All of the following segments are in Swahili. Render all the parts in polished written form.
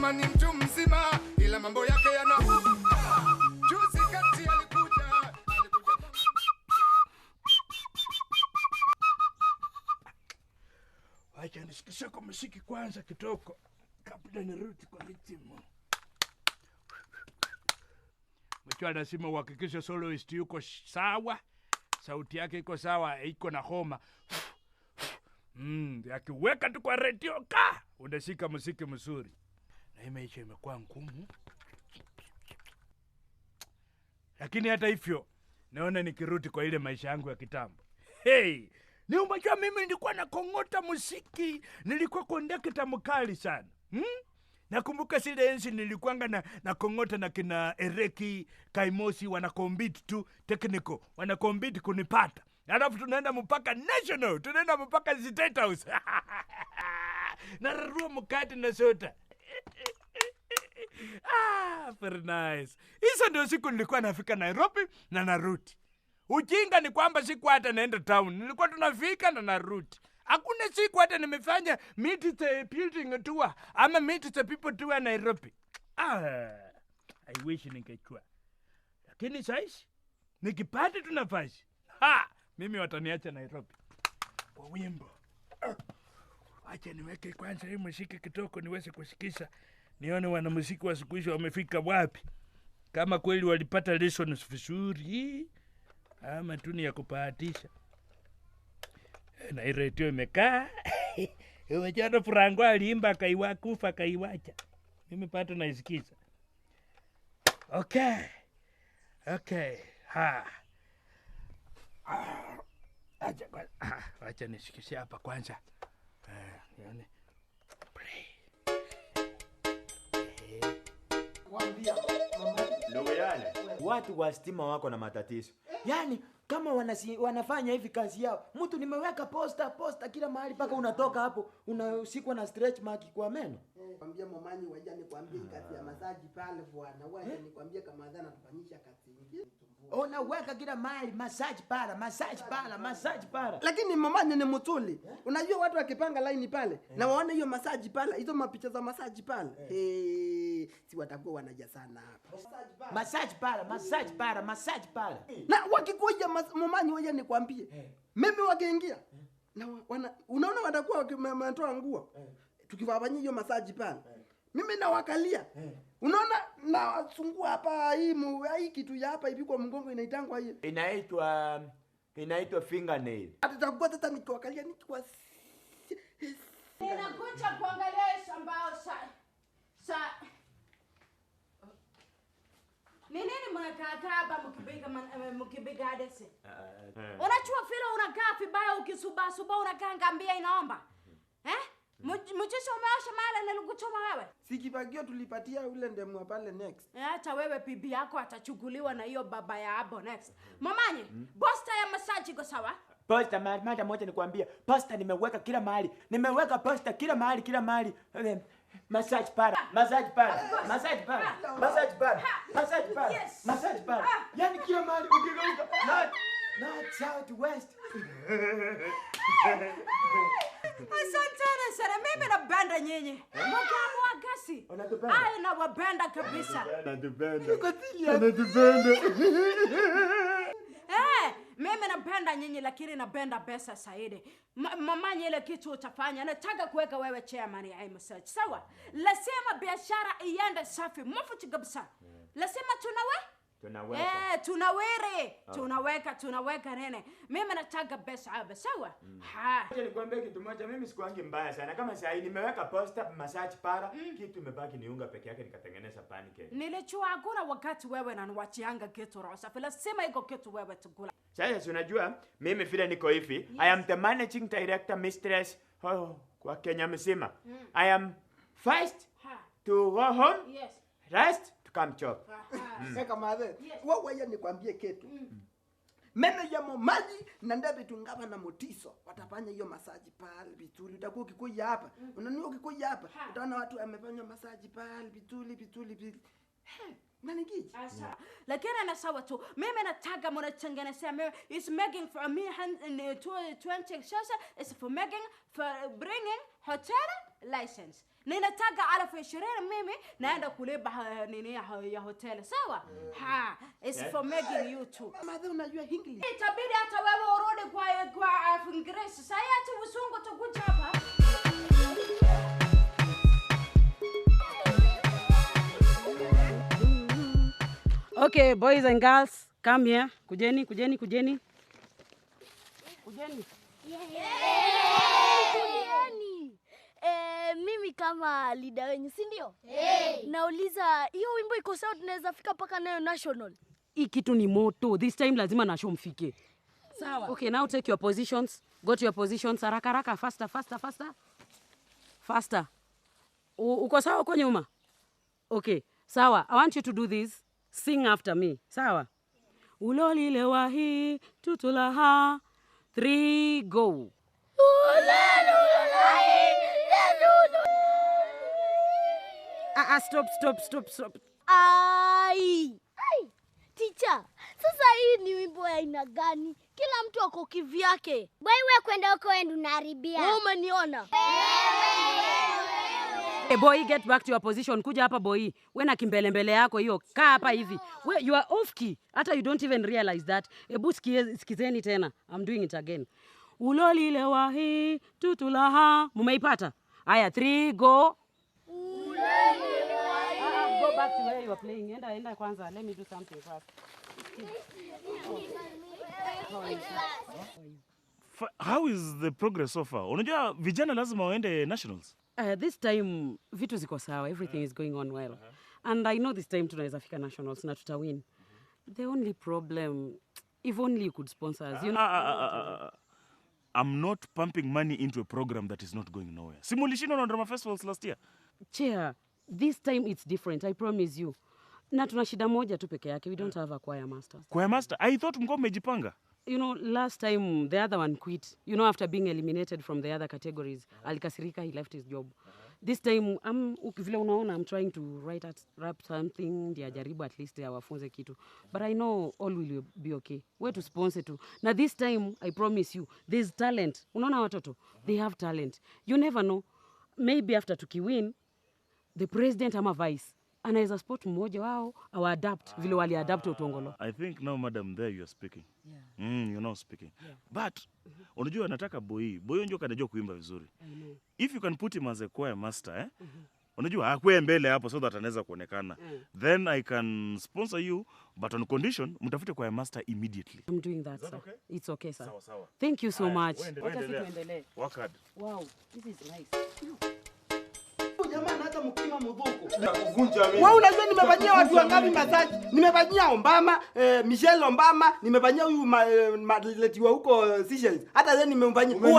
kama ni mtu mzima, ila mambo yake yana juzi kati alikuja. Wacha nisikishe kwa muziki kwanza kitoko kabla nirudi kwa ritmu. Mchwa lazima uhakikishe soloist yuko sawa, sauti yake iko sawa, iko na homa. Akiweka tu kwa radio unashika muziki mzuri. Na hii maisha imekuwa ngumu. Lakini hata hivyo, naona nikirudi kwa ile maisha yangu ya kitambo. Hey! Ni umejua mimi nilikuwa nakongota muziki, nilikuwa kondakta mkali sana. Nakumbuka zile enzi nilikuanga na kongota na kina Ereki, Kaimosi, wanakombiti tu technical, wanakombiti kunipata. Alafu tunaenda mpaka national, tunaenda mpaka State House. Nararua mkati na soda. Very nice. Hizo ndio siku nilikuwa nafika Nairobi na narudi. Ujinga ni kwamba siku hata naenda town. Nilikuwa tunafika na narudi. Hakuna siku hata nimefanya meet the building tour ama meet the people tour Nairobi. I wish ningechua. Lakini saizi nikipata tu nafasi, mimi wataniacha Nairobi kwa wimbo. Acha niweke kwanza hii muziki kitoko niweze kusikiza, nione wanamuziki wa siku hizi wamefika wapi, kama kweli walipata lessons vizuri ama tu ni ya kupahatisha. Na hii radio imekaa. Umejana Franco aliimba akaiwakufa akaiwacha. Mimi pato naisikiza. Okay. Acha nisikishe hapa kwanza. Yaani. Watu wa stima wako na matatizo. Yaani kama wanafanya hivi kazi yao, mtu nimeweka posta kila mahali paka unatoka hapo unasikwa na stretch mark kwa meno. Kwambia Momanyi waje nikwambie kazi ya masaji pale bwana. Waje nikwambie kama adhana tufanyisha kazi nyingine. Unaweka kila mahali massage para. Lakini Momanyi ni mtuli. Unajua watu wakipanga line pale na waone hiyo masaji pale, hizo mapicha za masaji pale. Si watakuwa wanaja sana hapa. Massage para. Na wakikuja Momanyi waje nikwambie. Mimi wakiingia na unaona watakuwa wakimetoa nguo. Tukifanya hiyo masaji pale. Mimi nawakalia. Unaona na sungua hapa hii kitu ya hapa hivi kwa mgongo inaitangwa hiyo. Inaitwa fingernail. Atakuwa sasa nikiwakalia nikwa Ninakuja kuangalia shambao sa nini mnakaa hapa mkipiga adesi? Unachua vile unakaa vibaya ukisuba unakaa ngambia inaomba. Mchisho umeosha mala nilikuchoma wewe. Sikipagio tulipatia ule ndemwa pale next. Acha wewe bibi yako atachukuliwa na hiyo baba ya abo next. Mamanyi, posta ya massage iko sawa? Posta mara moja nikwambia, posta nimeweka kila mahali. Nimeweka posta kila mahali. Massage para. Yaani kila mahali ukigeuka. Not south west. Asante sana, mimi napenda nyinyi. Mkamu gasi. Ai nawapenda kabisa. Mimi napenda nyinyi lakini napenda pesa zaidi. Mamanyi ile kitu utafanya, nataka kuweka wewe chairman ya massage. Sawa? Lazima biashara iende safi. Mfuchi kabisa. Lazima tunaweka nene. Mimi nataka pesa hapa, sawa? Acha nikwambie kitu moja, mimi sikuangi mbaya sana. Kama sasa nimeweka poster massage para, kitu imebaki ni unga peke yake nikatengeneza pancake. Nilichua hakuna wakati wewe na niwachianga kitu rosa. Lazima iko kitu wewe tukula. Sasa unajua, mimi vile niko hivi, yes. I am the managing director mistress kwa Kenya mzima. I am first to go home. Yes. Rest to come chop. Seka madhe. Wewe nikwambie kitu. Mimi ya Momanyi na ndabe tungava na Motiso watafanya hiyo masaji pale vituli. Utakuwa ukikuja hapa. Unanua ukikuja hapa. Utaona watu wamefanya masaji pale vituli. Nanigiji. Asa. Lakini na sawa tu. Mimi nataka mnachanganisha mimi is making for me 20 sasa is for making for bringing hotel license. Ninataka 20,000 mimi naenda kulipa nini ya hoteli. Sawa? It's for making you too. Mother unajua English. Itabidi hata wewe urudi kwa English. Sasa hata usungu tukuja hapa. Okay, boys and girls, come here. Kujeni. Mimi kama leader wenyu, si ndio? Nauliza, hiyo wimbo iko sawa, tunaweza fika paka nayo national? Hii kitu ni moto. This time lazima nasho mfike. Sawa. Okay, now take your positions. Go to your positions. Haraka. Faster. Uko sawa uko nyuma? Okay. Sawa. I want you to do this. Sing after me. Sawa. Ulolile wahi tutulaha. 3 go. Stop. Ai. Teacher, sasa hii ni wimbo ya aina gani? Kila mtu ako kivyake. Wewe kwenda huko wewe unaharibia. Wewe umeniona? Hey boy, get back to your position. Kuja hapa boy. Wewe na kimbele yako hiyo. Kaa hapa hivi. You are off key. Hata you don't even realize that. Ebu sikizeni tena. I'm doing it again. Ulolile wahi tutulaha. Mumeipata? Aya, 3 go. Go back to where you were playing. Enda kwanza. Let me do something first. How is the progress so far? Unajua vijana lazima waende nationals. This time vitu ziko sawa. Everything is going on well. And I know this time tunaweza fika nationals na tutawin. The only problem, if only you could sponsor us. You know? I'm not pumping money into a program that is not going nowhere. Simulishinda na drama festivals last year. Chair, this time it's different, I promise you. Na tuna shida moja tu peke yake. We don't have a choir master. Choir master? I thought mko mmejipanga. You know, last time the other one quit. You know, after being eliminated from the other categories, Alikasirika, he left his job. This time, vile unaona, I'm trying to rap something, ndia jaribu at least ya wafunze kitu. But I know all will be okay. Where to sponsor to. Now this time, I promise you, there's talent. Unaona watoto? They have talent. You never know. Maybe after tukiwin, the president ama vice anaweza sport mmoja wao au adapt vile wali adapt Utongolo. I think now madam there you are speaking. Yeah. You're not speaking. Yeah. But unajua nataka boy ndio kanajua kuimba vizuri. If you can put him as a choir master, unajua akwe mbele hapo so that anaweza kuonekana. Then I can sponsor you but on condition mtafute choir master immediately. I'm doing that, sir. Okay? It's okay, sir. Sawa. Thank you so much. Tuendelee. Work hard. Wow, this is nice. Jamani hata mkima mudhuku. Wewe unajua nimefanyia watu wangapi massage? Nimefanyia Obama, Michelle Obama, nimefanyia huyu maletiwa huko Seychelles. Hata yeye nimemfanyia. Mimi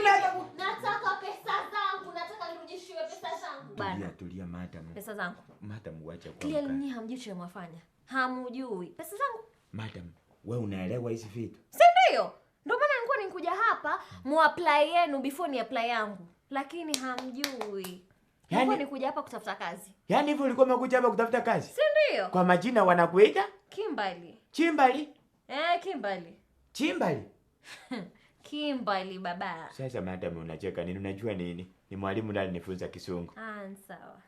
nataka pesa zangu, nataka nirudishiwe pesa zangu. Bana. Tulia madam. Pesa zangu. Madam uache kwa. Clearly nyinyi hamjui cha mwafanya. Hamujui. Pesa zangu. Madam, wewe unaelewa hizi vitu? Si ndio? Ndio maana nilikuwa nikuja hapa muapply yenu before ni apply yangu. Lakini hamjui. Nilikuwa nikuja hapa kutafuta kazi. Yaani hivyo ulikuwa umekuja hapa kutafuta kazi? Si ndio? Kwa majina wanakuita? Kimbali. Chimbali? Kimbali. Chimbali? Kimbali baba. Sasa madam unacheka nini? Unajua nini? Ni mwalimu ndiye alinifunza Kisungu. Sawa.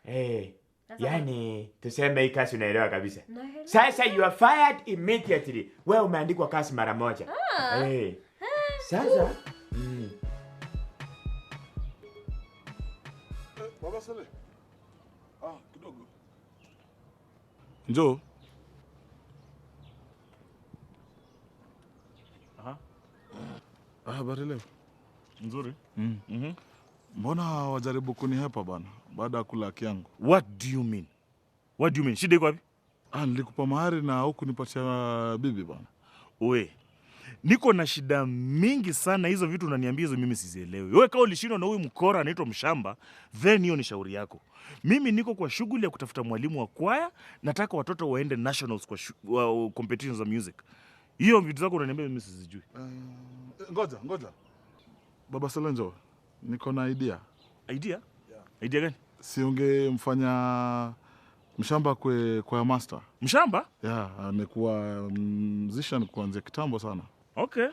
Yaani tuseme hii kazi unaelewa kabisa. Naelewa. Sasa you are fired immediately. Wewe umeandikwa kazi mara moja. Sasa Baba Sale. Kidogo. Njoo. Habari leo. Nzuri. Mbona wajaribu kunihepa bana baada ya kula kiangu? What do you mean? Shida iko wapi? Nilikupa mahari na huku nipatia bibi bana. Oe. Niko na shida mingi sana, hizo vitu unaniambia hizo mimi sizielewi. Wewe kama ulishindwa na huyu mkora anaitwa Mshamba, then hiyo ni shauri yako. Mimi niko kwa shughuli ya kutafuta mwalimu wa kwaya, nataka watoto waende nationals kwa competitions za music. Hiyo vitu zako unaniambia mimi sizijui. Ngoja. Baba Solenjo, niko na idea. Idea? Yeah. Idea gani? Si ungemfanya Mshamba kwa master. Mshamba? Amekuwa musician kuanzia kitambo sana. Okay.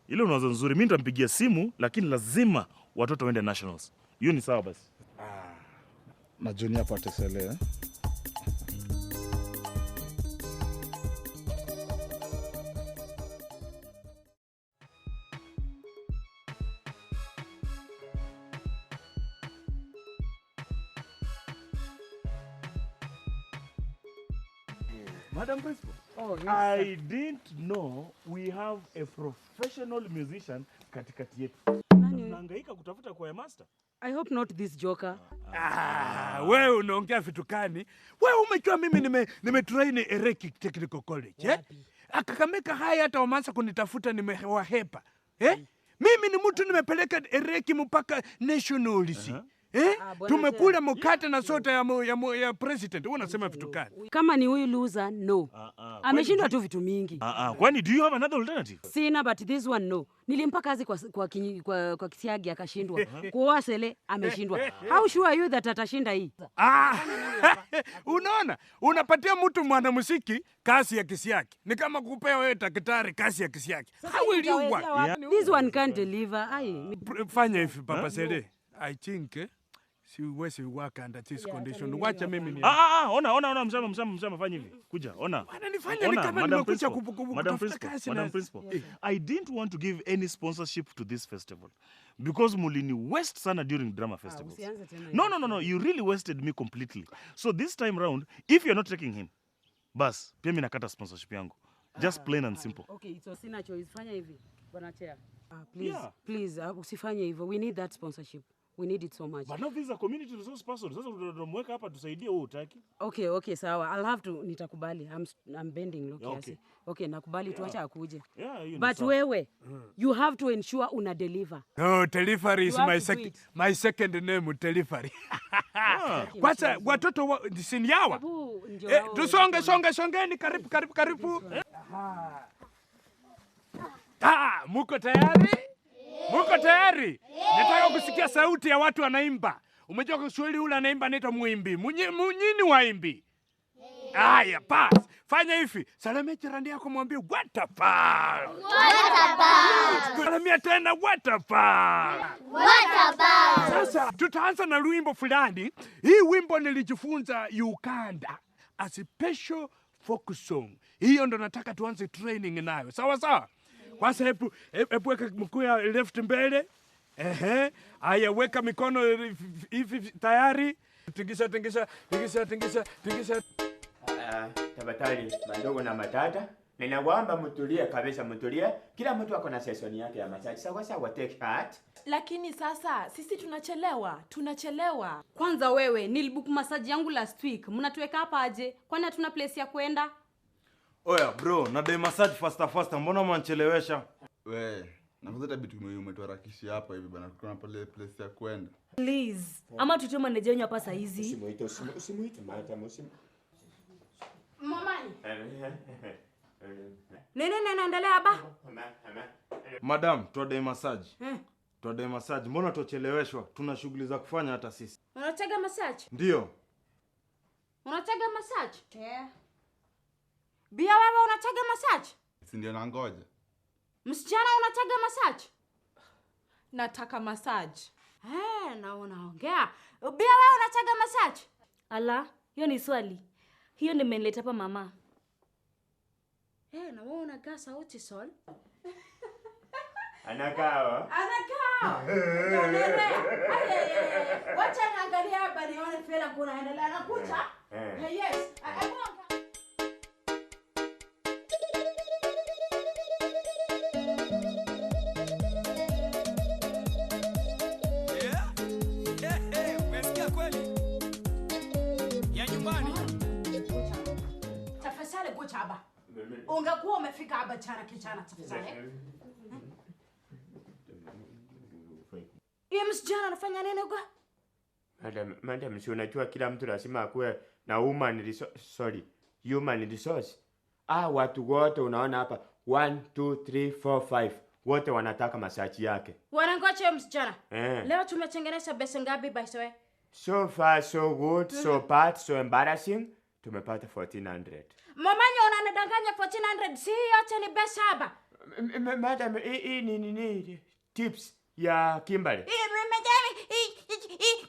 Ile unawaza nzuri. Mimi nitampigia simu lakini lazima watoto waende nationals. Hiyo ni sawa basi. Na Johnny hapa atesele. Madam Principal. Oh, yes, I didn't know we have a professional musician katikati yetu. Tunahangaika kutafuta choir master. I hope not this joker. Wewe unaongea vitu gani? Wewe umejua mimi nimetrain Ereki Technical College, eh? Akakameka haya hata wamanza kunitafuta nimewahepa. Mimi ni mtu nimepeleka Ereki mpaka nationals. Tumekula mkate na soda ya president. Wewe unasema vitu gani? Kama ni huyu loser, no. Ameshindwa tu vitu mingi. Kwani do you have another alternative? Sina, but this one no. Nilimpa kazi kwa Kisiagi akashindwa. Kuoa Sele ameshindwa. How sure are you that atashinda hii? Unaona? Unapatia mtu mwanamuziki kazi ya Kisiagi. Ni kama kupea wewe daktari kazi ya Kisiagi. How will you work? This one can't deliver. Fanya hivi Papa Sele. I think siwezi work under this condition. Wacha mimi ni. Ona mshama fanya hivi. Kuja, ona. Wananifanya ni kama nimekuja kutafuta kazi. Madam Principal, I didn't want to give any sponsorship to this festival because mulini waste sana during drama festivals. No, you really wasted me completely. So this time round, if you're not taking him, bas, pia mimi nakata sponsorship yangu. Just plain and simple. Okay, so sina choice. Fanya hivi. Bwana Chair. Please, usifanye hivyo. We need that sponsorship. We need it so much. But now this is a community resource person. Sasa tunamweka hapa tusaidie wewe utaki. Okay, sawa. I'll have to nitakubali. I'm bending low kiasi. Okay, nakubali tuacha akuje. But wewe, you have to ensure una deliver. No, delivery is my second name, delivery. Kwanza watoto sinyawa. Tusonge karibu. Muko tayari? Muko tayari? Nataka kusikia sauti ya watu wanaimba. Umejua Kiswahili ule anaimba anaitwa muimbi. Munyini waimbi. Aya, pass. Fanya hivi. Salamia jirani yako mwambie what a pass. Salamia tena what a pass. Sasa tutaanza na wimbo fulani. Hii wimbo nilijifunza Uganda. A special folk song. Hiyo ndo nataka tuanze training nayo. Sawa? Kwanza hebu weka mkuu ya left mbele. Aya, weka mikono hivi tayari. Tingisha. Tabatali mandogo na matata. Ninawaomba mtulie kabisa, mtulie. Kila mtu ako na session yake ya massage. Sawa, take heart. Lakini sasa sisi tunachelewa. Kwanza wewe, nilibook massage yangu last week. Mnatuweka hapa aje? Kwani hatuna place ya kwenda? Oya bro, na day massage faster, mbona mwanchelewesha? Nakuza bitu umetuharakishia hapa hivi bana, kuna pale place ya kwenda. Please, ama tutoe manager wenyu hapa saa hizi. Usimuite madam. Mama. Nene naendelea hapa? Madam, tuadai massage. Tuadai massage. Mbona tucheleweshwa? Tuna shughuli za kufanya hata sisi. Unataka massage? Ndio. Unataka massage? Bia wewe unataka massage? Si ndio nangoja. Msichana unataka massage? Nataka massage. Na unaongea. Bia wewe unataka massage? Ala, hiyo ni swali. Hiyo nimeleta hapa mama. Na wewe unakaa sauti Sol? Anakaa. Wacha naangalia hapa nione fela kuna endelea anakuja. Yes. Umesikia kweli? Ya nyumbani. Tafadhali kucha hapa. Ungekuwa umefika hapa kichana tafadhali. Yeye msichana anafanya nini huko? Madam, si unajua kila mtu lazima akuwe na human resource. Watu wote unaona hapa 1 2 3 4 5 wote wanataka masaji yake. Wanangoja msichana. Leo tumetengeneza pesa ngapi by the way? So far so good, so bad, so embarrassing. Tumepata 1400. Mamanyo unanidanganya 1400, si yote ni pesa hapa. Madam, hii ni tips ya Kimberly.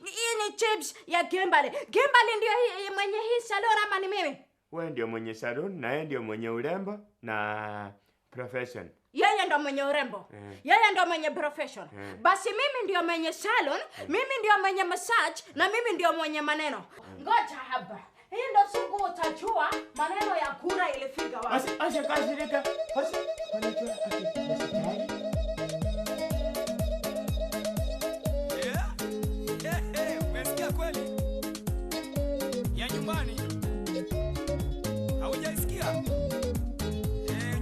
Hii ni chips ya Kimberly. Kimberly ndio mwenye hii salon ama ni mimi? Wewe ndio mwenye salon na yeye ndio mwenye urembo na profession. Yeye ndo mwenye urembo. Yeye ndo mwenye profession. Basi mimi ndio mwenye salon, mimi ndio mwenye massage na mimi ndio mwenye maneno. Ngoja hapa. Hii ndo siku utajua maneno ya kura ilifika wapi. Asha kasirika. Asha anajua hospitali. Umesikia kweli? Ya nyumbani. Haujaisikia?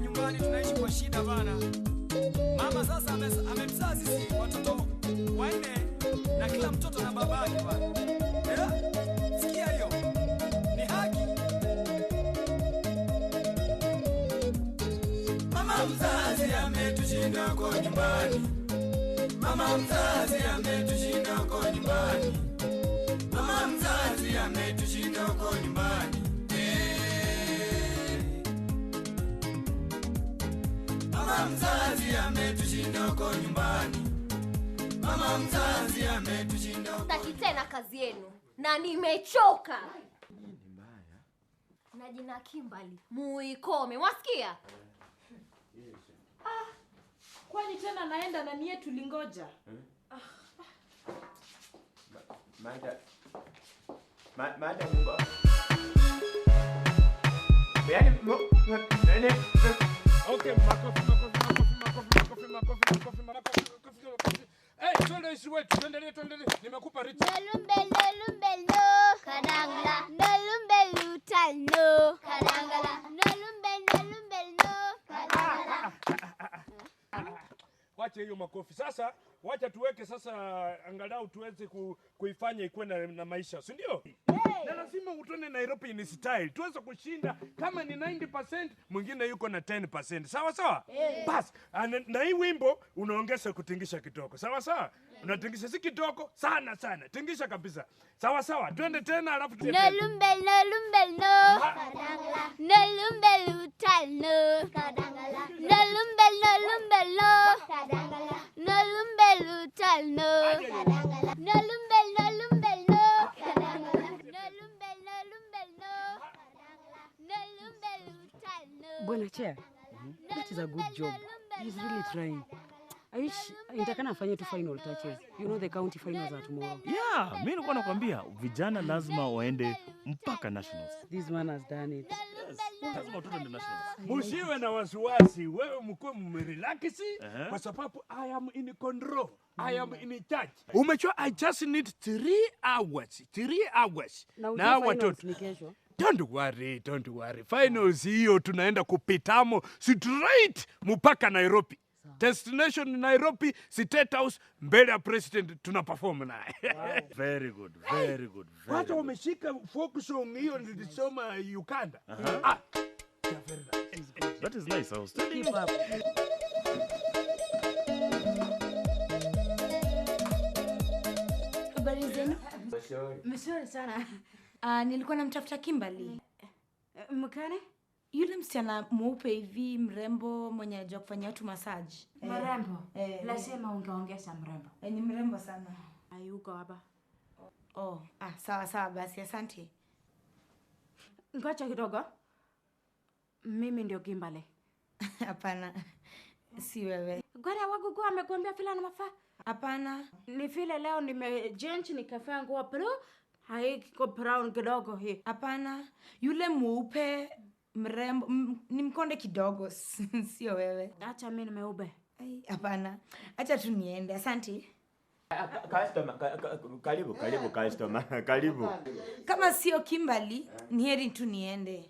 Nyumbani tunaishi kwa shida bana. Mama sasa amemzaa sisi watoto 4 na kila mtoto na babake bana. Sikia hiyo. Ni haki. Mama mzazi ametushinda kwa nyumbani. Mama mzazi ametushinda kwa nyumbani. Mama mzazi ametushinda kwa nyumbani. Mama mzazi ametushinda kwa nyumbani. Mama mzazi ametushinda. Sitaki tena kazi yenu na nimechoka. Na jina Kimberly muikome, wasikia? Kwani tena naenda na nie tulingoja? Mada Mungu. Yani Okay, makofi. Twende isi wetu, tuendelee. Nimekupa richi. Nolumbelo, kadangala. Nolumbelo tano, kadangala. Nolumbelo, kadangala. Wacha hiyo makofi. Sasa wacha tuweke sasa angalau tuweze kuifanya ikuwe na maisha, si ndio? Na lazima utone Nairobi ni style. Tuweze kushinda kama ni 90%, mwingine yuko na 10%. Sawa? Bas, na hii wimbo unaongeza kutingisha kidogo. Sawa? Unatingisha si kidogo, sana. Tingisha kabisa. Sawa. Twende tena alafu Nolumbelo, kadangala. Nolumbelo tano, kadangala. Nolumbelo, kadangala. Nolumbelo tano, kadangala. Nolumbelo, kadangala. Bwana Chair, that is a good job. He's really trying. I wish nitakana afanye tu final touches. You know the county finals are tomorrow. Yeah, mimi nilikuwa nakwambia vijana lazima waende mpaka nationals. This man has done it. Lazima tuende nationals. Musiwe na wasiwasi, wewe mkuu mmerelax kwa sababu I am in control. I am in charge. Umechua I just need 3 hours. 3 hours. Na watoto ni kesho. Don't worry. Finals hiyo tunaenda kupitamo straight mpaka Nairobi. Destination Nairobi, State House, mbele ya president tunaperform naye. Wow. Very good. Watu wameshika focus on hiyo nilisoma Uganda. That is nice. I was telling you. Habari zenu? Mzuri sana. Nilikuwa namtafuta Kimberly. Mkane? Yule msichana mweupe hivi mrembo mwenye anajua kufanya watu massage. Mrembo? Lazima ungeongeza mrembo. Ni mrembo sana. Hayuko hapa. Sawa basi, asante. Ngoja kidogo. Mimi ndio Kimberly. Hapana. Si wewe. Gwara wangu kwa amekuambia vile na mafaa? Hapana. Ni vile leo nimejenchi nikafaa nguo blue, haiko brown kidogo hii. Hapana. Yule mweupe mrembo ni mkonde kidogo. Sio wewe. Acha mimi nimeupe. Hapana. Acha tu niende. Asante. Karibu customer. Karibu. Kama sio Kimberly, ni heri tu niende.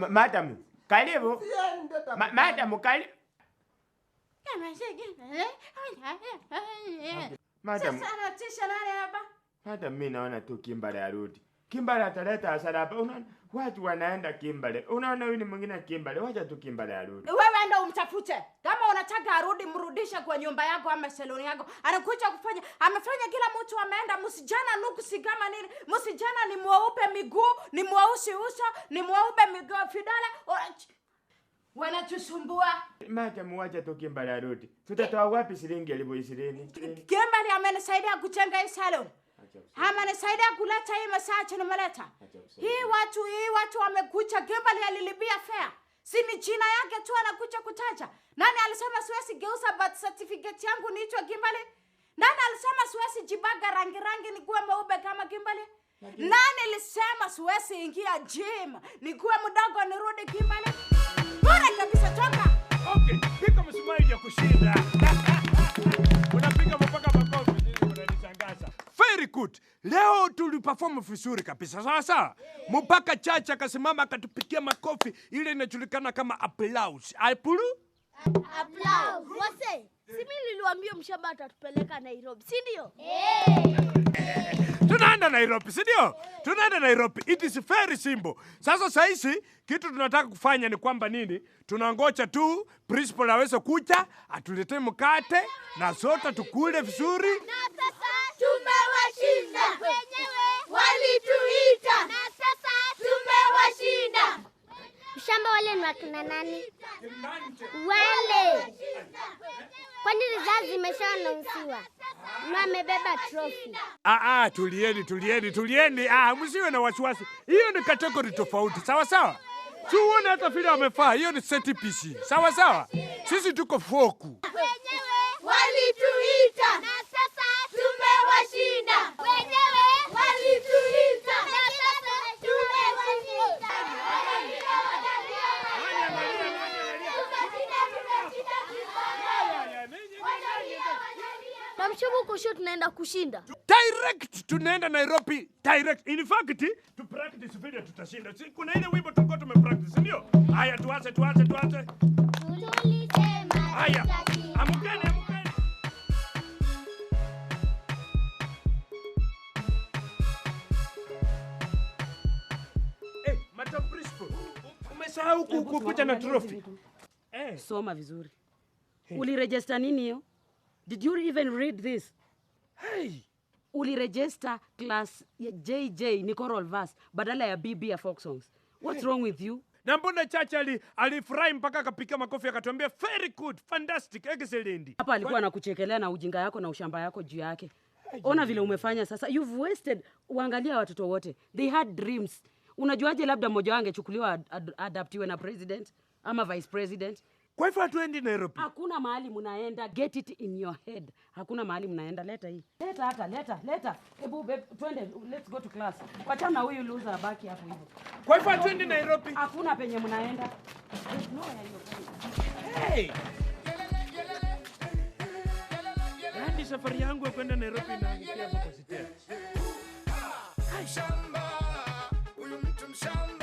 Madam, karibu. Madam, karibu. Madam. Sasa anatisha nani hapa? Madam, mimi naona tu Kimberly arudi. Kimberly ataleta hasara hapa. Unaona watu wanaenda Kimberly. Unaona yule mwingine Kimberly. Wacha tu Kimberly arudi. Wewe enda umtafute. Kama unataka arudi, mrudishe kwa nyumba yako ama saloni yako. Anakuja kufanya, amefanya kila mtu ameenda. Msijana nuksi kama nini? Msijana ni mweupe miguu, ni mweusi uso, ni mweupe miguu vidole. Wanatusumbua. Madam, wacha tu Kimbali arudi. Tutatoa wapi shilingi 20,020? Kimbali amenisaidia kujenga hii salon. Amenisaidia kuleta hii massage nimeleta. Hii watu wamekuja. Kimbali alilipia fare. Si ni jina yake tu anakuja kutaja. Nani alisema siwezi geuza birth certificate yangu niitwe Kimbali? Nani alisema siwezi jibaga rangi nikuwe mweupe kama Kimbali? Nani alisema siwezi ingia gym nikuwe mdogo nirudi Kimbali? Bora kabisa toka. Okay, pika msumari ya kushinda. Unapiga mpaka makofi nini unanishangaza. Very good. Leo tuliperform vizuri kabisa. Sawa. Mpaka Chacha akasimama akatupigia makofi ile inajulikana kama applause. Applause. Wase, si mimi niliwaambia mshamba atatupeleka Nairobi, si ndio? Tunaenda Nairobi, si ndio? Tunaenda Nairobi. It is very simple. Sasa saisi kitu tunataka kufanya ni kwamba nini? Tunangoja tu principal aweze kuja, atuletee mkate na soda tukule vizuri. Na sasa tumewashinda. Wenyewe walituita. Na sasa tumewashinda. Mshamba wale ni wakina nani? Wale. Kwani results zimeshaannouncewa? Na amebeba trophy. Tulieni. Msiwe na wasiwasi. Hiyo ni category tofauti. Sawa. Tuone hata vile wamefaa. Hiyo ni set PC. Sawa. Sisi tuko foku. Wenyewe walituita. Na sasa tumewashinda. Wenyewe walituita. Na sasa tumewashinda. Namshubu kusho tunaenda kushinda. Direct tunaenda Nairobi. Direct. In fact, to practice video tutashinda. Kuna ile wimbo tulikuwa tumepractice, ndio? Haya tuanze. Tulisema. Haya. Amkeni. Madam Principal. Umesahau kukuja na trophy. Soma vizuri. Uliregister nini hiyo? Did you even read this? Hey. Uliregister class ya JJ ni choral verse badala ya BB ya folk songs. What's wrong with you? Na mbona Chacha alifurahi mpaka akapiga makofi akatuambia very good, fantastic, excellent. Hapa alikuwa anakuchekelea na ujinga yako na ushamba yako juu yake. Ona vile umefanya sasa. You've wasted. Uangalia watoto wote. They had dreams. Unajuaje labda mmoja wao angechukuliwa adaptiwe na president ama vice president? Kwa hivyo hatuendi Nairobi. Hakuna mahali mnaenda. Get it in your head. Hakuna mahali mnaenda. Leta hii. Leta. Ebu twende, let's go to class. Wachana huyu loser baki hapo hivyo. Kwa hivyo hatuendi Nairobi. Hakuna penye mnaenda. Hey. Yaani safari yangu ya kwenda Nairobi inaangukia hapo kwa sitera. Mshamba, huyu mtu mshamba.